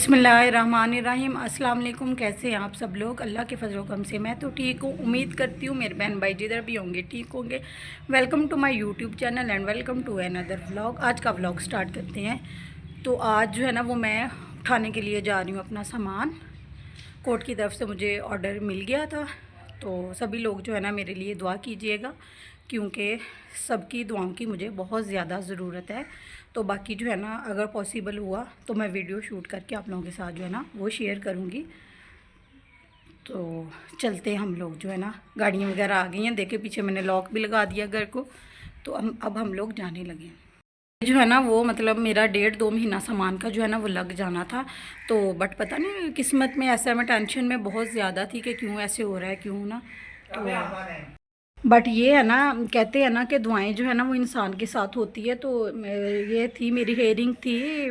बिस्मिल्लाहिर्रहमानिर्रहीम। अस्सलाम वालेकुम। कैसे हैं आप सब लोग? अल्लाह के फजल करम से मैं तो ठीक हूँ। उम्मीद करती हूँ मेरे बहन भाई जिधर भी होंगे ठीक होंगे। Welcome to my YouTube channel and welcome to another vlog. आज का व्लॉग स्टार्ट करते हैं। तो आज जो है ना वो मैं उठाने के लिए जा रही हूँ अपना सामान। कोर्ट की तरफ से मुझे ऑर्डर मिल गया था, तो सभी लोग जो है ना मेरे लिए दुआ कीजिएगा, क्योंकि सबकी दुआओं की मुझे बहुत ज़्यादा ज़रूरत है। तो बाकी जो है ना अगर पॉसिबल हुआ तो मैं वीडियो शूट करके आप लोगों के साथ जो है ना वो शेयर करूँगी। तो चलते हैं हम लोग, जो है ना गाड़ियाँ वगैरह आ गई हैं। देखे पीछे मैंने लॉक भी लगा दिया घर को। तो अब हम लोग जाने लगे हैं। जो है ना वो मतलब मेरा 1.5-2 महीना सामान का जो है ना वो लग जाना था। तो बट पता नहीं किस्मत में ऐसा, मैं टेंशन में बहुत ज़्यादा थी कि क्यों ऐसे हो रहा है, क्यों ना। तो बट ये है ना, कहते हैं ना कि दुआएं जो है ना वो इंसान के साथ होती है। तो ये थी मेरी हेयरिंग थी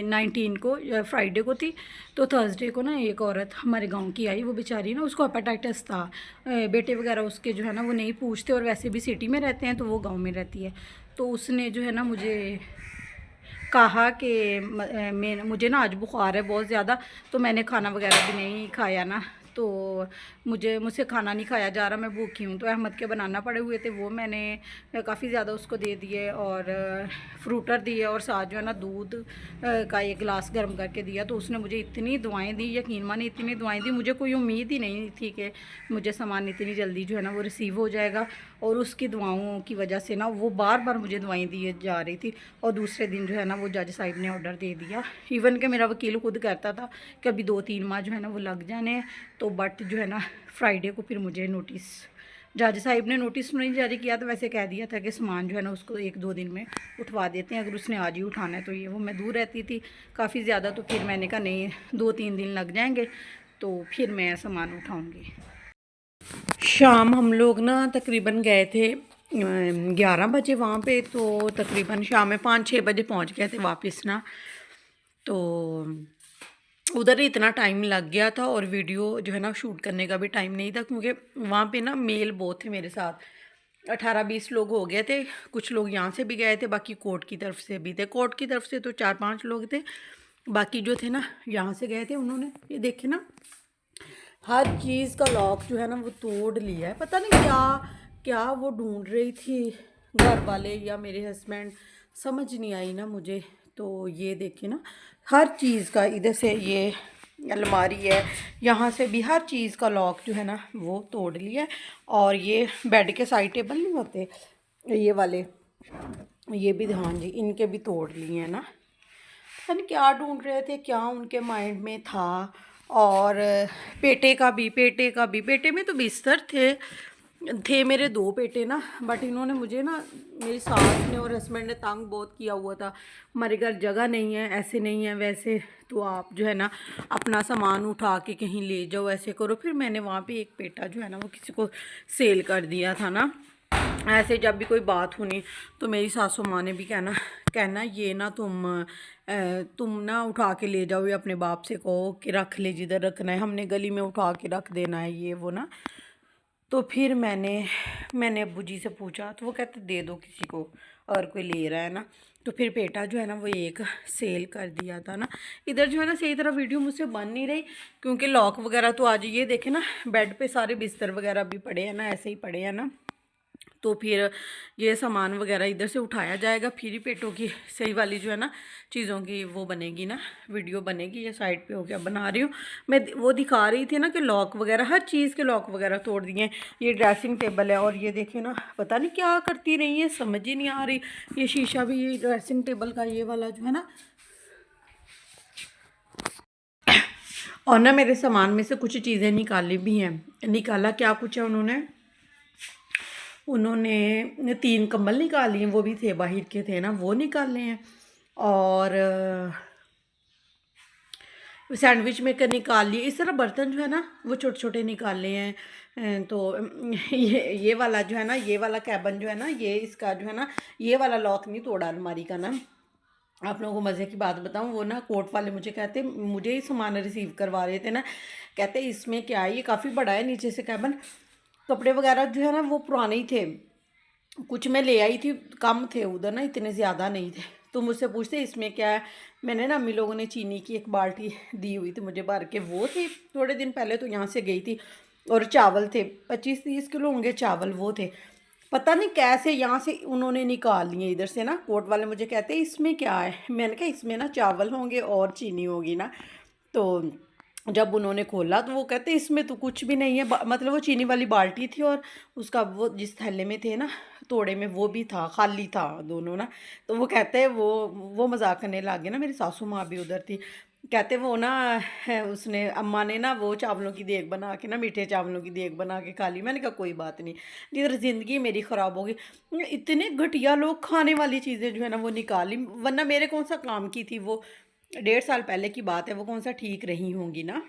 19 को, फ्राइडे को थी। तो थर्सडे को ना एक औरत हमारे गांव की आई। वो बेचारी ना, उसको हेपेटाइटिस था। बेटे वगैरह उसके जो है ना वो नहीं पूछते, और वैसे भी सिटी में रहते हैं तो वो गांव में रहती है। तो उसने जो है ना मुझे कहा कि मुझे ना आज बुखार है बहुत ज़्यादा। तो मैंने खाना वगैरह भी नहीं खाया ना, तो मुझसे खाना नहीं खाया जा रहा, मैं भूखी हूँ। तो अहमद के बनाना पड़े हुए थे, वो मैंने काफ़ी ज़्यादा उसको दे दिए, और फ्रूटर दिए, और साथ जो है ना दूध का एक गिलास गर्म करके दिया। तो उसने मुझे इतनी दुआएं दी, यकीन माने इतनी दुआएं दी, मुझे कोई उम्मीद ही नहीं थी कि मुझे सामान इतनी जल्दी जो है ना वो रिसीव हो जाएगा। और उसकी दुआओं की वजह से ना वो बार बार मुझे दुआएं दी जा रही थी। और दूसरे दिन जो है ना वो जज साहब ने ऑर्डर दे दिया। इवन कि मेरा वकील खुद कहता था कि अभी 2-3 माह जो है ना वो लग जाने हैं। तो बट जो है ना फ्राइडे को फिर मुझे नोटिस, जज साहब ने नोटिस नहीं जारी किया, तो वैसे कह दिया था कि सामान जो है ना उसको 1-2 दिन में उठवा देते हैं, अगर उसने आज ही उठाना है तो। ये वो मैं दूर रहती थी काफ़ी ज़्यादा, तो फिर मैंने कहा नहीं, 2-3 दिन लग जाएंगे तो फिर मैं सामान उठाऊँगी। शाम हम लोग ना तकरीबन गए थे 11 बजे वहाँ पे। तो तकरीबन शाम में 5-6 बजे पहुँच गए थे वापस ना। तो उधर ही इतना टाइम लग गया था, और वीडियो जो है ना शूट करने का भी टाइम नहीं था, क्योंकि वहाँ पे ना मेल बहुत थे मेरे साथ। 18-20 लोग हो गए थे। कुछ लोग यहाँ से भी गए थे, बाकी कोर्ट की तरफ से भी थे। कोर्ट की तरफ से तो 4-5 लोग थे, बाकी जो थे ना यहाँ से गए थे। उन्होंने ये देखे ना हर चीज़ का लॉक जो है ना वो तोड़ लिया है। पता नहीं क्या क्या वो ढूंढ रही थी, घर वाले या मेरे हस्बैंड, समझ नहीं आई ना मुझे। तो ये देखिए ना हर चीज़ का, इधर से ये अलमारी है, यहाँ से भी हर चीज़ का लॉक जो है ना वो तोड़ लिया है। और ये बेड के साइड टेबल नहीं होते ये वाले, ये भी, हाँ जी, इनके भी तोड़ लिए हैं ना। पता नहीं क्या ढूंढ रहे थे, क्या उनके माइंड में था। और पेटे में तो बिस्तर थे मेरे 2 पेटे ना। बट इन्होंने मुझे ना, मेरी सास ने और हस्बैंड ने तंग बहुत किया हुआ था। हमारे घर जगह नहीं है, ऐसे नहीं है वैसे, तो आप जो है ना अपना सामान उठा के कहीं ले जाओ, ऐसे करो। फिर मैंने वहाँ पे एक पेटा जो है ना वो किसी को सेल कर दिया था ना। ऐसे जब भी कोई बात होनी तो मेरी सासू माँ ने भी कहना कहना ये ना तुम ना उठा के ले जाओ, ये अपने बाप से कहो कि रख ले जिधर रखना है, हमने गली में उठा के रख देना है, ये वो ना। तो फिर मैंने अब्बू जी से पूछा, तो वो कहते दे दो किसी को अगर कोई ले रहा है ना। तो फिर पेटा जो है ना वो एक सेल कर दिया था ना। इधर जो है ना सही तरह वीडियो मुझसे बन नहीं रही, क्योंकि लॉक वगैरह तो आज ये देखे ना बेड पे सारे बिस्तर वगैरह भी पड़े हैं ना, ऐसे ही पड़े हैं ना। तो फिर ये सामान वगैरह इधर से उठाया जाएगा, फिर ही पेटों की सही वाली जो है ना चीज़ों की वो बनेगी ना, वीडियो बनेगी। ये साइड पे हो गया, बना रही हूँ मैं। वो दिखा रही थी ना कि लॉक वगैरह, हर चीज़ के लॉक वगैरह तोड़ दिए हैं। ये ड्रेसिंग टेबल है, और ये देखिए ना पता नहीं क्या करती रही है, समझ ही नहीं आ रही। ये शीशा भी, ये ड्रेसिंग टेबल का ये वाला जो है ना, और ना मेरे सामान में से कुछ चीज़ें निकाली भी हैं। निकाला क्या कुछ है, उन्होंने 3 कंबल निकाल लिए, वो भी थे बाहर के थे ना, वो निकाले हैं। और सैंडविच मेकर निकाल लिए। इस तरह बर्तन जो है ना वो छोटे छोटे निकाले हैं। तो ये वाला जो है ना, ये वाला कैबन जो है ना, ये इसका जो है ना ये वाला लॉक नहीं तोड़ा अलमारी का ना। आप लोगों को मज़े की बात बताऊं, वो ना कोर्ट वाले मुझे कहते, मुझे ही सामान रिसीव करवा रहे थे ना, कहते इसमें क्या है, ये काफ़ी बड़ा है नीचे से कैबन। कपड़े वगैरह जो है ना वो पुराने ही थे, कुछ मैं ले आई थी, कम थे उधर ना, इतने ज़्यादा नहीं थे। तो मुझसे पूछते इसमें क्या है, मैंने ना अम्मी लोगों ने चीनी की एक बाल्टी दी हुई थी मुझे भर के, वो थी थोड़े दिन पहले, तो यहाँ से गई थी। और चावल थे 25-30 किलो होंगे चावल, वो थे। पता नहीं कैसे यहाँ से उन्होंने निकाल लिए इधर से ना। कोर्ट वाले मुझे कहते हैं इसमें क्या है, मैंने कहा इसमें ना चावल होंगे और चीनी होगी ना। तो जब उन्होंने खोला तो वो कहते इसमें तो कुछ भी नहीं है, मतलब वो चीनी वाली बाल्टी थी और उसका वो जिस थैले में थे ना तोड़े में, वो भी था, खाली था दोनों ना। तो वो कहते हैं वो मजाक करने लगे ना, मेरी सासू माँ भी उधर थी। कहते वो ना उसने अम्मा ने ना वो चावलों की देग बना के ना, मीठे चावलों की देग बना के खा ली। मैंने कहा कोई बात नहीं, इधर ज़िंदगी मेरी ख़राब होगी। इतने घटिया लोग खाने वाली चीज़ें जो है ना वो निकाली, वरना मेरे कौन सा काम की थी वो, 1.5 साल पहले की बात है, वो कौन सा ठीक रही होंगी ना।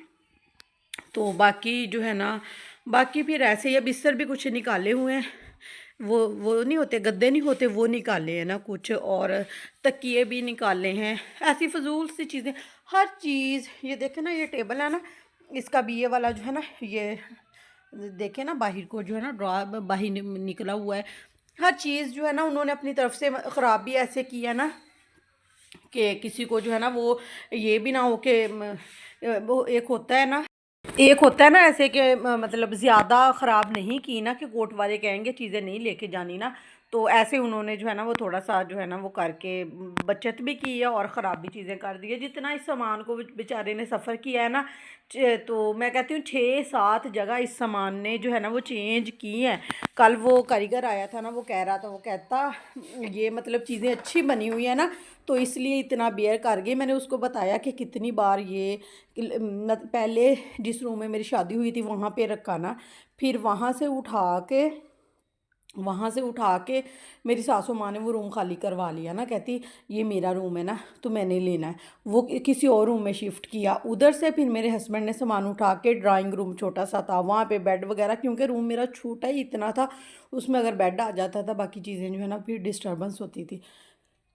तो बाकी जो है ना, बाकी फिर ऐसे ही अब बिस्तर भी कुछ निकाले हुए हैं, वो नहीं होते गद्दे, नहीं होते, वो निकाले हैं ना कुछ, और तकिए भी निकाले हैं, ऐसी फजूल सी चीज़ें, हर चीज़। ये देखे ना, ये टेबल है ना, इसका भी ये वाला जो है ना, ये देखे ना बाहर को जो है ना, ड्रॉ बाहर निकला हुआ है। हर चीज़ जो है ना उन्होंने अपनी तरफ से ख़राब भी ऐसे किया ना कि किसी को जो है ना वो ये भी ना हो कि वो एक होता है ना ऐसे कि मतलब ज़्यादा ख़राब नहीं की ना कि कोर्ट वाले कहेंगे चीज़ें नहीं लेके जानी ना। तो ऐसे उन्होंने जो है ना वो थोड़ा सा जो है ना वो करके बचत भी की है और ख़राब भी चीज़ें कर दी है। जितना इस सामान को बेचारे ने सफ़र किया है ना, तो मैं कहती हूँ 6-7 जगह इस सामान ने जो है ना वो चेंज की है। कल वो कारीगर आया था ना, वो कह रहा था, वो कहता ये मतलब चीज़ें अच्छी बनी हुई है ना, तो इसलिए इतना बेयर कर गई। मैंने उसको बताया कि कितनी बार ये पहले जिस रूम में मेरी शादी हुई थी वहाँ पे रखा ना, फिर वहाँ से उठा के मेरी सासू माँ ने वो रूम खाली करवा लिया ना। कहती ये मेरा रूम है ना, तो मैंने लेना है। वो किसी और रूम में शिफ्ट किया। उधर से फिर मेरे हस्बैंड ने सामान उठा के, ड्राइंग रूम छोटा सा था, वहाँ पे बेड वगैरह, क्योंकि रूम मेरा छोटा ही इतना था, उसमें अगर बेड आ जाता था बाकी चीज़ें जो है ना फिर डिस्टर्बेंस होती थी।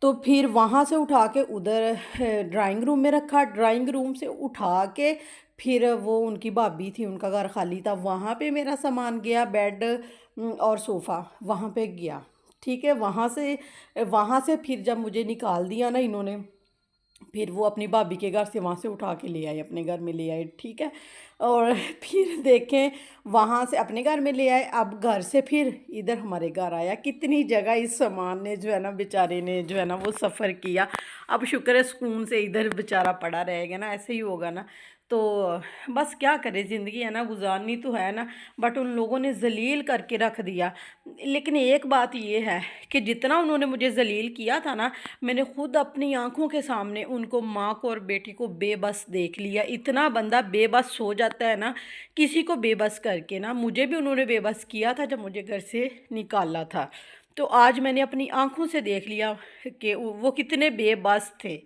तो फिर वहाँ से उठा के उधर ड्राइंग रूम में रखा। ड्राइंग रूम से उठा के फिर वो उनकी भाभी थी, उनका घर खाली था, वहाँ पे मेरा सामान गया, बेड और सोफ़ा वहाँ पे गया। ठीक है, वहाँ से फिर जब मुझे निकाल दिया ना इन्होंने, फिर वो अपनी भाभी के घर से वहाँ से उठा के ले आए, अपने घर में ले आए। ठीक है, और फिर देखें वहाँ से अपने घर में ले आए, अब घर से फिर इधर हमारे घर आया। कितनी जगह इस सामान ने जो है ना, बेचारे ने जो है ना वो सफ़र किया। अब शुक्र है सुकून से इधर बेचारा पड़ा रहेगा ना, ऐसे ही होगा ना। तो बस क्या करे, ज़िंदगी है ना, गुजारनी तो है ना। बट उन लोगों ने जलील करके रख दिया। लेकिन एक बात ये है कि जितना उन्होंने मुझे जलील किया था ना, मैंने खुद अपनी आंखों के सामने उनको, माँ को और बेटी को बेबस देख लिया। इतना बंदा बेबस हो जाता है ना किसी को बेबस करके ना, मुझे भी उन्होंने बेबस किया था जब मुझे घर से निकाला था। तो आज मैंने अपनी आंखों से देख लिया कि वो कितने बेबस थे।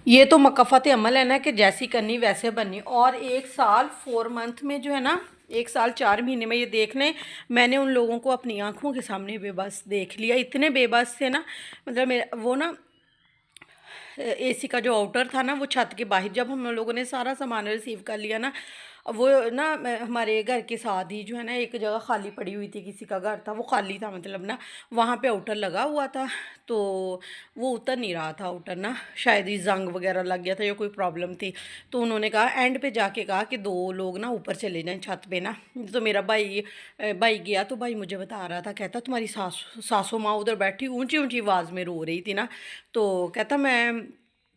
ये तो मकफ़त अमल है ना कि जैसी करनी वैसे बननी। और 1 साल 4 मंथ में जो है ना, 1 साल 4 महीने में ये देख लें, मैंने उन लोगों को अपनी आंखों के सामने बेबस देख लिया। इतने बेबस थे ना, मतलब मेरा वो ना एसी का जो आउटर था ना वो छत के बाहर, जब हम लोगों ने सारा सामान रिसीव कर लिया ना, वो ना हमारे घर के साथ ही जो है ना एक जगह खाली पड़ी हुई थी, किसी का घर था, वो खाली था मतलब ना, वहाँ पे आउटर लगा हुआ था। तो वो उतर नहीं रहा था आउटर ना, शायद ही जंग वगैरह लग गया था या कोई प्रॉब्लम थी। तो उन्होंने कहा, एंड पे जाके कहा कि 2 लोग ना ऊपर चले जाएं छत पे ना। तो मेरा भाई गया, तो भाई मुझे बता रहा था, कहता तुम्हारी सासू माँ उधर बैठी ऊंची ऊंची आवाज़ में रो रही थी ना। तो कहता मैं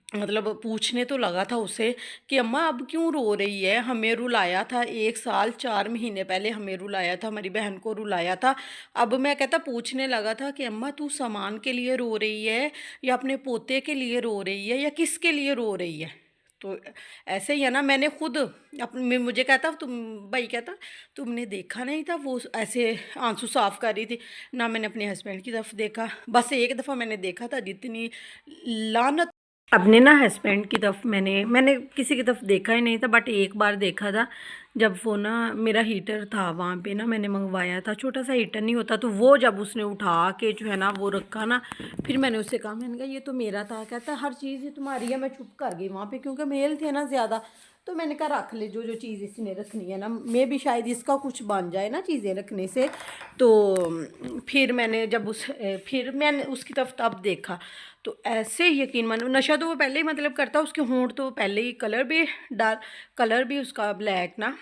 मतलब पूछने तो लगा था उसे कि अम्मा अब क्यों रो रही है, हमें रुलाया था 1 साल 4 महीने पहले, हमें रुलाया था, हमारी बहन को रुलाया था। अब मैं कहता पूछने लगा था कि अम्मा तू सामान के लिए रो रही है या अपने पोते के लिए रो रही है या किसके लिए रो रही है। तो ऐसे ही है ना, मैंने खुद मुझे कहता भाई कहता तुमने देखा नहीं था वो ऐसे आंसू साफ कर रही थी ना। मैंने अपने हस्बैंड की तरफ देखा, बस एक दफ़ा मैंने देखा था, जितनी लानत अपने ना हस्बैंड की तरफ मैंने किसी की तरफ देखा ही नहीं था, बट एक बार देखा था जब वो ना मेरा हीटर था वहाँ पे ना, मैंने मंगवाया था, छोटा सा हीटर नहीं होता, तो वो जब उसने उठा के जो है ना वो रखा ना, फिर मैंने उससे कहा, मैंने कहा ये तो मेरा था। कहता हर चीज़ तुम्हारी है। मैं चुप कर गई वहाँ पे, क्योंकि मेल थे ना ज़्यादा, तो मैंने कहा रख ले जो जो चीज़ इसने रखनी है ना, मैं भी शायद इसका कुछ बन जाए ना चीज़ें रखने से। तो फिर मैंने जब फिर मैंने उसकी तरफ तब देखा, तो ऐसे यकीन मानो, नशा तो वो पहले ही मतलब करता, उसके होंठ तो पहले ही कलर भी उसका ब्लैक ना,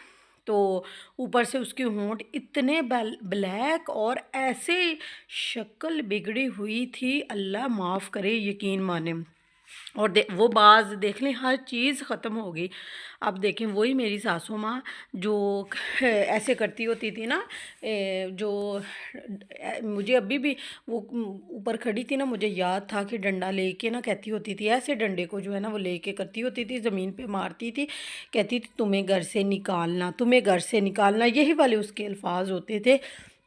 तो ऊपर से उसके होंठ इतने ब्लैक, और ऐसे शक्ल बिगड़ी हुई थी, अल्लाह माफ़ करे, यकीन माने। और वो बाज देख लें, हर चीज़ ख़त्म हो गई। अब देखें वही मेरी सासू माँ जो ऐसे करती होती थी ना, जो मुझे अभी भी वो ऊपर खड़ी थी ना, मुझे याद था कि डंडा लेके ना कहती होती थी, ऐसे डंडे को जो है ना वो लेके करती होती थी, ज़मीन पे मारती थी, कहती थी तुम्हें घर से निकालना, तुम्हें घर से निकालना, यही वाले उसके अल्फाज होते थे।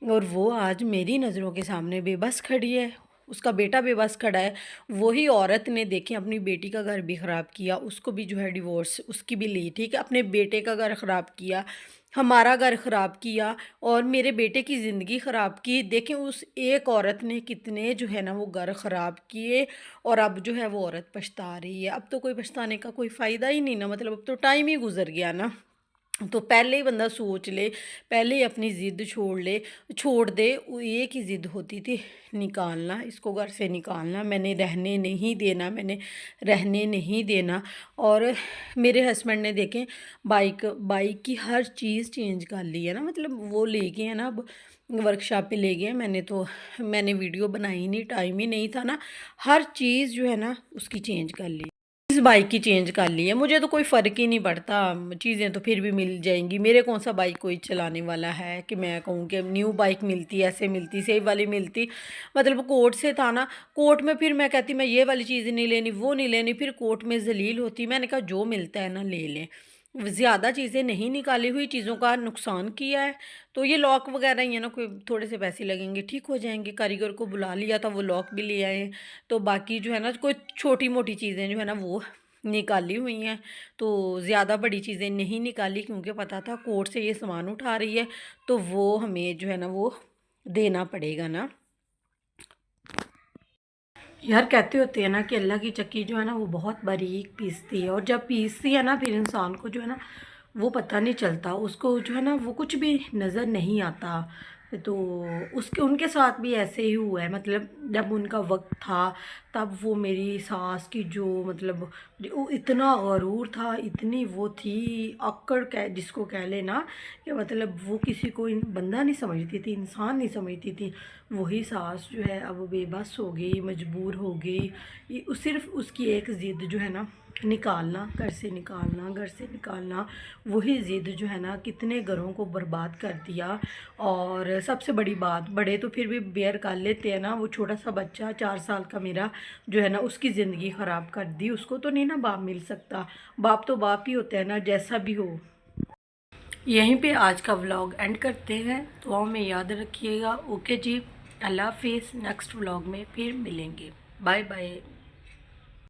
और वो आज मेरी नज़रों के सामने बेबस खड़ी है, उसका बेटा बेबस खड़ा है। वही औरत ने देखें अपनी बेटी का घर भी ख़राब किया, उसको भी जो है डिवोर्स उसकी भी ली, ठीक है, अपने बेटे का घर ख़राब किया, हमारा घर ख़राब किया, और मेरे बेटे की ज़िंदगी ख़राब की। देखें उस एक औरत ने कितने जो है ना वो घर ख़राब किए, और अब जो है वो औरत पछता रही है। अब तो कोई पछताने का कोई फ़ायदा ही नहीं ना, मतलब अब तो टाइम ही गुजर गया ना। तो पहले ही बंदा सोच ले, पहले ही अपनी ज़िद छोड़ दे। वो एक ही ज़िद होती थी, निकालना, इसको घर से निकालना, मैंने रहने नहीं देना, मैंने रहने नहीं देना। और मेरे हस्बैंड ने देखें बाइक की हर चीज़ चेंज कर ली है ना, मतलब वो ले गए हैं ना, अब वर्कशॉप पे ले गए हैं। मैंने वीडियो बनाई नहीं, टाइम ही नहीं था ना, हर चीज़ जो है ना उसकी चेंज कर ली, इस बाइक की चेंज कर ली है। मुझे तो कोई फ़र्क ही नहीं पड़ता, चीज़ें तो फिर भी मिल जाएंगी। मेरे कौन सा बाइक कोई चलाने वाला है कि मैं कहूँ कि न्यू बाइक मिलती, ऐसे मिलती, सही वाली मिलती। मतलब कोर्ट से था ना, कोर्ट में फिर मैं कहती मैं ये वाली चीज़ नहीं लेनी, वो नहीं लेनी, फिर कोर्ट में जलील होती। मैंने कहा जो मिलता है ना ले लें, ज़्यादा चीज़ें नहीं निकाली हुई, चीज़ों का नुकसान किया है। तो ये लॉक वगैरह ही है ना, कोई थोड़े से पैसे लगेंगे, ठीक हो जाएंगे। कारीगर को बुला लिया था, वो लॉक भी ले आए हैं। तो बाकी जो है ना कोई छोटी मोटी चीज़ें जो है ना वो निकाली हुई हैं। तो ज़्यादा बड़ी चीज़ें नहीं निकाली, क्योंकि पता था कोर्ट से ये सामान उठा रही है, तो वो हमें जो है ना वो देना पड़ेगा ना। यार कहते होते हैं ना कि अल्लाह की चक्की जो है ना वो बहुत बारीक पीसती है, और जब पीसती है ना फिर इंसान को जो है ना वो पता नहीं चलता, उसको जो है ना वो कुछ भी नज़र नहीं आता। तो उसके उनके साथ भी ऐसे ही हुआ है, मतलब जब उनका वक्त था तब वो मेरी सास की जो मतलब वो इतना गरूर था, इतनी वो थी अक्कड़ कह जिसको कह लेना, कि मतलब वो किसी को बंदा नहीं समझती थी, इंसान नहीं समझती थी। वही सास जो है अब बेबस हो गई, मजबूर हो गई। सिर्फ उसकी एक ज़िद जो है ना निकालना, घर से निकालना, घर से निकालना, वही ज़िद जो है ना कितने घरों को बर्बाद कर दिया। और सबसे बड़ी बात, बड़े तो फिर भी बेयर कर लेते हैं ना, वो छोटा सा बच्चा 4 साल का मेरा जो है ना उसकी ज़िंदगी ख़राब कर दी। उसको तो नहीं ना बाप मिल सकता, बाप तो बाप ही होता है ना, जैसा भी हो। यहीं पे आज का व्लॉग एंड करते हैं, दुआओं में याद रखिएगा। ओके जी, अल्लाह हाफिज़, नेक्स्ट व्लॉग में फिर मिलेंगे, बाय बाय।